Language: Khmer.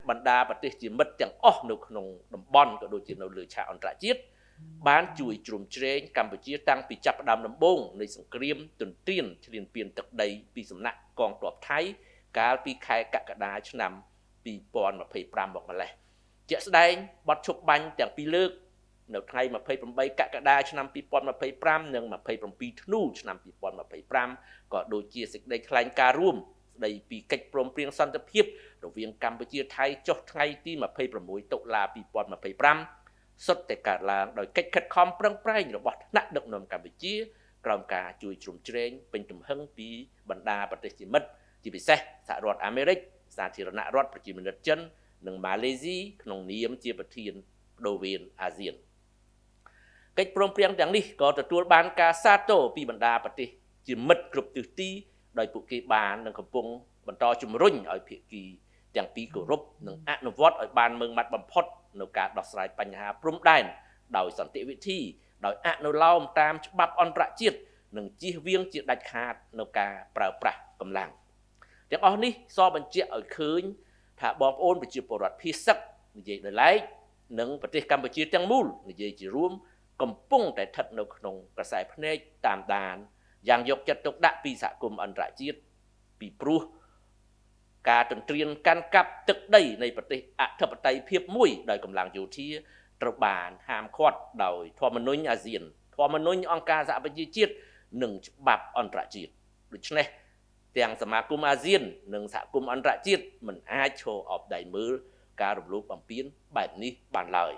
បណ្ដាប្រទេសជាមិត្តទាំងអស់នៅក្នុងតំបន់ក៏ដូចជានៅលើឆាកអន្តរជាតិបានជួយជ្រោមជ្រែងកម្ពុជាតាំងពីចាប់ផ្ដើមដំបូងនៃសង្គ្រាមទន្ទ្រានឈ្លានពានទឹកដីពីសំណាក់កងទ័ពថៃកាលពីខែកក្កដាឆ្នាំ2025មកម្លេះជាក់ស្ដែងបទឈប់បាញ់ទាំងពីរលើកនៅថ្ងៃ28កក្កដាឆ្នាំ2025និង27ធ្នូឆ្នាំ2025ក៏ដូចជាសេចក្តីថ្លែងការណ៍រួមស្តីពីកិច្ចព្រមព្រៀងសន្តិភាពរវាងកម្ពុជាថៃចុះថ្ងៃទី26តុលា2025សុទ្ធតែកើតឡើងដោយកិច្ចខិតខំប្រឹងប្រែងរបស់ថ្នាក់ដឹកនាំកម្ពុជាក្រោមការជួយជ្រោមជ្រែងពេញទំហឹងពីបណ្ដាប្រទេសជាមិត្តជាពិសេសសហរដ្ឋអាមេរិកសាធារណរដ្ឋប្រជាមានិតចិននិងម៉ាឡេស៊ីក្នុងនាមជាប្រធានបដូវវេនអាស៊ានកិច្ចព្រមព្រៀងទាំងនេះក៏ទទួលបានការសាទរពីបណ្ដាប្រទេសជាមិត្តគ្រប់ទិសទីដោយពួកគេបាននិងកំពុងបន្តជំរុញឲ្យភាគីទាំងពីរគោរពនិងអនុវត្តឲ្យបានម៉ឺងម៉ាត់បំផុតនៅការដោះស្រាយបញ្ហាព្រំដែនដោយសន្តិវិធីដោយអនុលោមតាមច្បាប់អន្តរជាតិនិងជៀសវាងជាដាច់ខាតនៅការប្រើប្រាស់កម្លាំងទាំងអស់នេះសបញ្ជាក់ឲ្យឃើញថាបងប្អូនប្រជាពលរដ្ឋភាគសឹកនិយាយដោយឡែកនិងប្រទេសកម្ពុជាទាំងមូលនិយាយជារួមកំពុងតែស្ថិតនៅក្នុងក្រសែភ្នែកតាមដានយ៉ាងយកចិត្តទុកដាក់ពីសហគមន៍អន្តរជាតិពីព្រោះការទន្ទ្រានកាន់កាប់ទឹកដីនៃប្រទេសអធិបតេយ្យភាពមួយដោយកម្លាំងយោធាត្រូវបានហាមឃាត់ដោយធម្មនុញ្ញអាស៊ានធម្មនុញ្ញអង្គការសហប្រជាជាតិនិងច្បាប់អន្តរជាតិដូច្នេះទាំងសមាគមអាស៊ាននិងសហគមន៍អន្តរជាតិមិនអាចឈរអបដៃមើលការរំលោភបំពានបែបនេះបានឡើយ